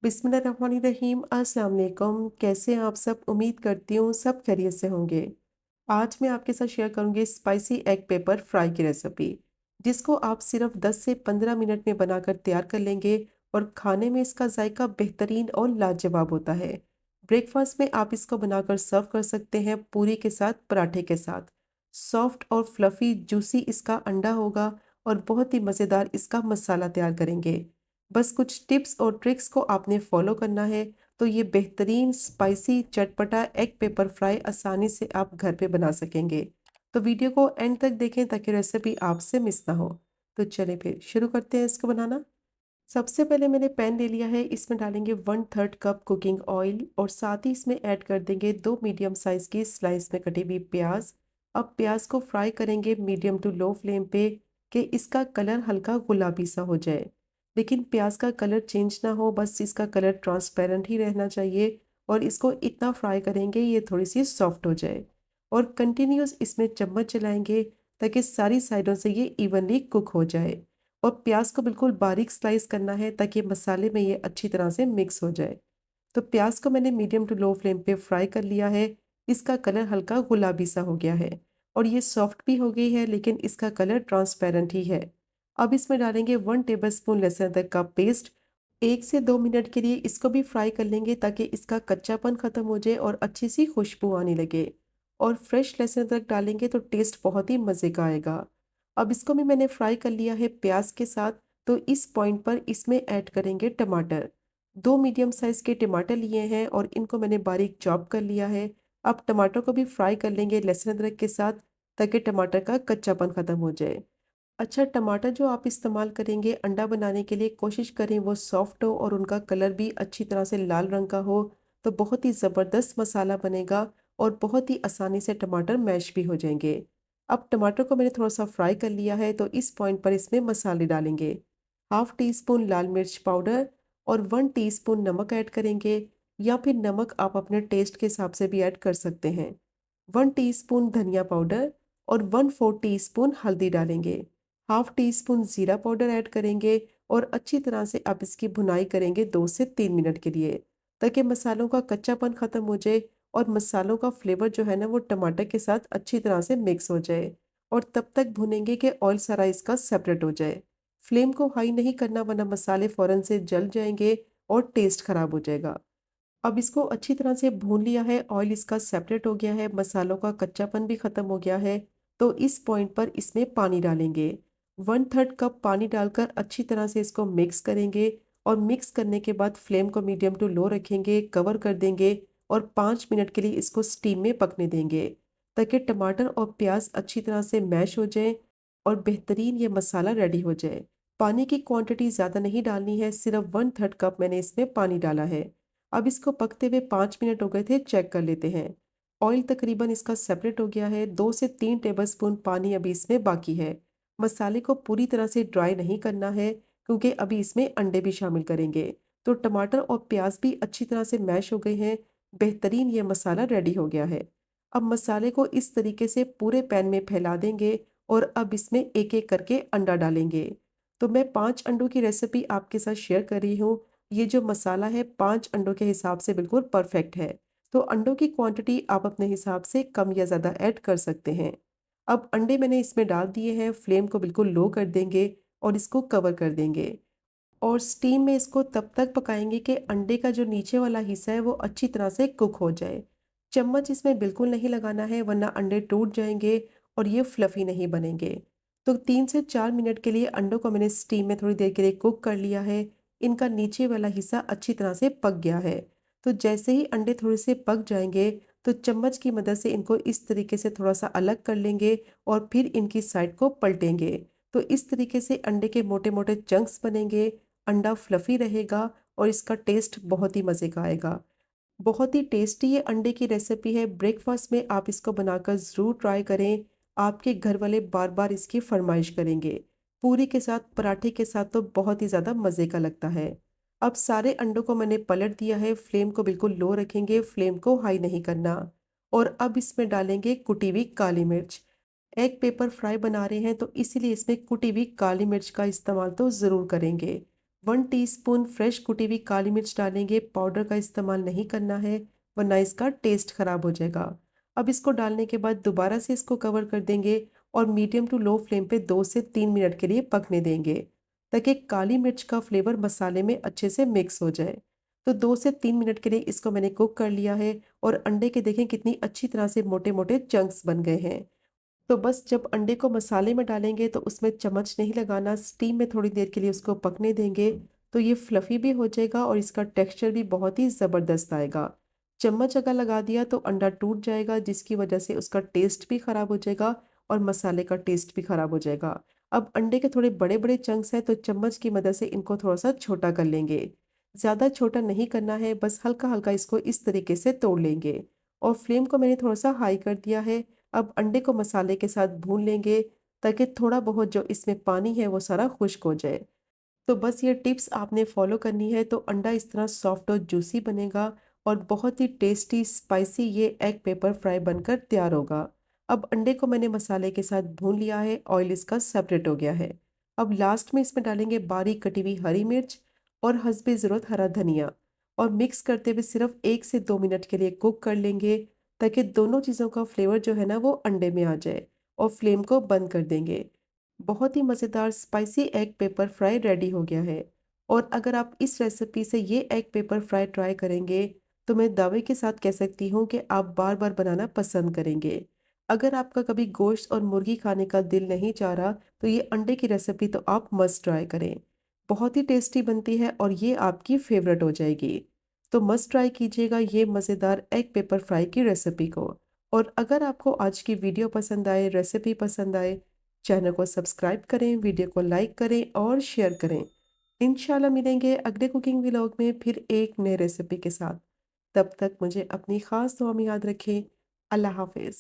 बिस्मिल्लाहिर्रहमानिर्रहीम। अस्सलाम वालेकुम। कैसे हैं आप सब? उम्मीद करती हूँ सब खैरियत से होंगे। आज मैं आपके साथ शेयर करूँगी स्पाइसी एग पेपर फ्राई की रेसिपी, जिसको आप सिर्फ 10 से 15 मिनट में बनाकर तैयार कर लेंगे और खाने में इसका जायका बेहतरीन और लाजवाब होता है। ब्रेकफास्ट में आप इसको बनाकर सर्व कर सकते हैं पूरी के साथ, पराठे के साथ। सॉफ्ट और फ्लफी जूसी इसका अंडा होगा और बहुत ही मज़ेदार इसका मसाला तैयार करेंगे। बस कुछ टिप्स और ट्रिक्स को आपने फॉलो करना है, तो ये बेहतरीन स्पाइसी चटपटा एग पेपर फ्राई आसानी से आप घर पे बना सकेंगे। तो वीडियो को एंड तक देखें ताकि रेसिपी आपसे मिस ना हो। तो चलिए फिर शुरू करते हैं इसको बनाना। सबसे पहले मैंने पैन ले लिया है, इसमें डालेंगे 1/3 कप कुकिंग ऑयल और साथ ही इसमें ऐड कर देंगे 2 मीडियम साइज की स्लाइस में कटी हुई प्याज। अब प्याज को फ्राई करेंगे मीडियम टू लो फ्लेम पे कि इसका कलर हल्का गुलाबी सा हो जाए। लेकिन प्याज का कलर चेंज ना हो, बस इसका कलर ट्रांसपेरेंट ही रहना चाहिए और इसको इतना फ्राई करेंगे ये थोड़ी सी सॉफ्ट हो जाए। और कंटिन्यूस इसमें चम्मच चलाएंगे ताकि सारी साइडों से ये इवनली कुक हो जाए। और प्याज को बिल्कुल बारीक स्लाइस करना है ताकि मसाले में ये अच्छी तरह से मिक्स हो जाए। तो प्याज को मैंने मीडियम टू लो फ्लेम पे फ्राई कर लिया है। इसका कलर हल्का गुलाबी सा हो गया है और ये सॉफ्ट भी हो गई है, लेकिन इसका कलर ट्रांसपेरेंट ही है। अब इसमें डालेंगे 1 टेबलस्पून लहसुन अदरक का पेस्ट। 1 से 2 मिनट के लिए इसको भी फ्राई कर लेंगे ताकि इसका कच्चापन खत्म हो जाए और अच्छी सी खुशबू आने लगे। और फ्रेश लहसुन अदरक डालेंगे तो टेस्ट बहुत ही मज़े का आएगा। अब इसको भी मैंने फ्राई कर लिया है प्याज के साथ। तो इस पॉइंट पर इसमें ऐड करेंगे टमाटर। 2 मीडियम साइज के टमाटर लिए हैं और इनको मैंने बारीक चॉप कर लिया है। अब टमाटर को भी फ्राई कर लेंगे लहसुन अदरक के साथ ताकि टमाटर का कच्चापन खत्म हो जाए। अच्छा, टमाटर जो आप इस्तेमाल करेंगे अंडा बनाने के लिए, कोशिश करें वो सॉफ्ट हो और उनका कलर भी अच्छी तरह से लाल रंग का हो। तो बहुत ही ज़बरदस्त मसाला बनेगा और बहुत ही आसानी से टमाटर मैश भी हो जाएंगे। अब टमाटर को मैंने थोड़ा सा फ्राई कर लिया है, तो इस पॉइंट पर इसमें मसाले डालेंगे। 1/2 टी स्पून लाल मिर्च पाउडर और 1 टीस्पून नमक ऐड करेंगे, या फिर नमक आप अपने टेस्ट के हिसाब से भी ऐड कर सकते हैं। 1 टीस्पून धनिया पाउडर और 1/4 टीस्पून हल्दी डालेंगे। 1/2 टीस्पून जीरा पाउडर ऐड करेंगे और अच्छी तरह से आप इसकी भुनाई करेंगे 2 से 3 मिनट के लिए, ताकि मसालों का कच्चापन खत्म हो जाए और मसालों का फ्लेवर जो है ना वो टमाटर के साथ अच्छी तरह से मिक्स हो जाए। और तब तक भुनेंगे कि ऑयल सारा इसका सेपरेट हो जाए। फ्लेम को हाई नहीं करना, वरना मसाले फ़ौरन से जल जाएंगे और टेस्ट खराब हो जाएगा। अब इसको अच्छी तरह से भून लिया है, ऑयल इसका सेपरेट हो गया है, मसालों का कच्चापन भी खत्म हो गया है। तो इस पॉइंट पर इसमें पानी डालेंगे। 1/3 कप पानी डालकर अच्छी तरह से इसको मिक्स करेंगे और मिक्स करने के बाद फ्लेम को मीडियम टू लो रखेंगे, कवर कर देंगे और 5 मिनट के लिए इसको स्टीम में पकने देंगे, ताकि टमाटर और प्याज अच्छी तरह से मैश हो जाए और बेहतरीन ये मसाला रेडी हो जाए। पानी की क्वांटिटी ज़्यादा नहीं डालनी है, सिर्फ 1/3 कप मैंने इसमें पानी डाला है। अब इसको पकते हुए 5 मिनट हो गए थे, चेक कर लेते हैं। ऑयल तकरीबन इसका सेपरेट हो गया है। 2 से 3 टेबलस्पून पानी अभी इसमें बाकी है। मसाले को पूरी तरह से ड्राई नहीं करना है, क्योंकि अभी इसमें अंडे भी शामिल करेंगे। तो टमाटर और प्याज भी अच्छी तरह से मैश हो गए हैं। बेहतरीन ये मसाला रेडी हो गया है। अब मसाले को इस तरीके से पूरे पैन में फैला देंगे और अब इसमें एक एक करके अंडा डालेंगे। तो मैं 5 अंडों की रेसिपी आपके साथ शेयर कर रही हूँ। ये जो मसाला है 5 अंडों के हिसाब से बिल्कुल परफेक्ट है। तो अंडों की क्वांटिटी आप अपने हिसाब से कम या ज़्यादा ऐड कर सकते हैं। अब अंडे मैंने इसमें डाल दिए हैं, फ्लेम को बिल्कुल लो कर देंगे और इसको कवर कर देंगे। और स्टीम में इसको तब तक पकाएंगे कि अंडे का जो नीचे वाला हिस्सा है वो अच्छी तरह से कुक हो जाए। चम्मच इसमें बिल्कुल नहीं लगाना है, वरना अंडे टूट जाएंगे और ये फ्लफी नहीं बनेंगे। तो 3 से 4 मिनट के लिए अंडों को मैंने स्टीम में थोड़ी देर के लिए कुक कर लिया है। इनका नीचे वाला हिस्सा अच्छी तरह से पक गया है। तो जैसे ही अंडे थोड़े से पक जाएंगे, तो चम्मच की मदद से इनको इस तरीके से थोड़ा सा अलग कर लेंगे और फिर इनकी साइड को पलटेंगे। तो इस तरीके से अंडे के मोटे मोटे चंक्स बनेंगे। अंडा फ्लफी रहेगा और इसका टेस्ट बहुत ही मज़े का आएगा। बहुत ही टेस्टी ये अंडे की रेसिपी है। ब्रेकफास्ट में आप इसको बनाकर ज़रूर ट्राई करें। आपके घर वाले बार बार इसकी फरमाइश करेंगे। पूरी के साथ, पराठे के साथ तो बहुत ही ज़्यादा मज़े का लगता है। अब सारे अंडों को मैंने पलट दिया है। फ्लेम को बिल्कुल लो रखेंगे, फ्लेम को हाई नहीं करना। और अब इसमें डालेंगे कुटी हुई काली मिर्च। एग पेपर फ्राई बना रहे हैं तो इसीलिए इसमें कुटी हुई काली मिर्च का इस्तेमाल तो ज़रूर करेंगे। 1 टीस्पून फ्रेश कुटी हुई काली मिर्च डालेंगे, पाउडर का इस्तेमाल नहीं करना है वरना इसका टेस्ट खराब हो जाएगा। अब इसको डालने के बाद दोबारा से इसको कवर कर देंगे और मीडियम टू लो फ्लेम पे 2 से 3 मिनट के लिए पकने देंगे ताकि काली मिर्च का फ्लेवर मसाले में अच्छे से मिक्स हो जाए। तो 2 से 3 मिनट के लिए इसको मैंने कुक कर लिया है और अंडे के देखें कितनी अच्छी तरह से मोटे मोटे चंक्स बन गए हैं। तो बस जब अंडे को मसाले में डालेंगे तो उसमें चम्मच नहीं लगाना, स्टीम में थोड़ी देर के लिए उसको पकने देंगे तो ये फ्लफ़ी भी हो जाएगा और इसका टेक्सचर भी बहुत ही ज़बरदस्त आएगा। चम्मच अगर लगा दिया तो अंडा टूट जाएगा जिसकी वजह से उसका टेस्ट भी ख़राब हो जाएगा और मसाले का टेस्ट भी ख़राब हो जाएगा। अब अंडे के थोड़े बड़े-बड़े चंक्स हैं तो चम्मच की मदद से इनको थोड़ा-सा छोटा कर लेंगे। ज़्यादा छोटा नहीं करना है, बस हल्का-हल्का इसको इस तरीके से तोड़ लेंगे और फ्लेम को मैंने थोड़ा-सा हाई कर दिया है। अब अंडे को मसाले के साथ भून लेंगे ताकि थोड़ा बहुत जो इसमें पानी है वो सारा खुश्क हो जाए। तो बस ये टिप्स आपने फॉलो करनी है तो अंडा इस तरह सॉफ्ट और जूसी बनेगा और बहुत ही टेस्टी स्पाइसी ये एग पेपर फ्राई बनकर तैयार होगा। अब अंडे को मैंने मसाले के साथ भून लिया है, ऑयल इसका सेपरेट हो गया है। अब लास्ट में इसमें डालेंगे बारीक कटी हुई हरी मिर्च और हस्बे ज़रूरत हरा धनिया और मिक्स करते हुए सिर्फ 1 से 2 मिनट के लिए कुक कर लेंगे ताकि दोनों चीज़ों का फ्लेवर जो है ना वो अंडे में आ जाए और फ्लेम को बंद कर देंगे। बहुत ही मज़ेदार spicy egg paper fry ready हो गया है और अगर आप इस रेसिपी से ये एग पेपर फ्राई ट्राई करेंगे तो मैं दावे के साथ कह सकती हूँ कि आप बार बार बनाना पसंद करेंगे। अगर आपका कभी गोश्त और मुर्गी खाने का दिल नहीं चाह रहा तो ये अंडे की रेसिपी तो आप मस्ट ट्राई करें। बहुत ही टेस्टी बनती है और ये आपकी फेवरेट हो जाएगी। तो मस्ट ट्राई कीजिएगा ये मज़ेदार एग पेपर फ्राई की रेसिपी को। और अगर आपको आज की वीडियो पसंद आए, रेसिपी पसंद आए, चैनल को सब्सक्राइब करें, वीडियो को लाइक करें और शेयर करें। इंशाल्लाह मिलेंगे अगले कुकिंग व्लॉग में फिर एक नए रेसिपी के साथ। तब तक मुझे अपनी ख़ास दुआ में याद रखें। अल्लाह हाफ़िज़।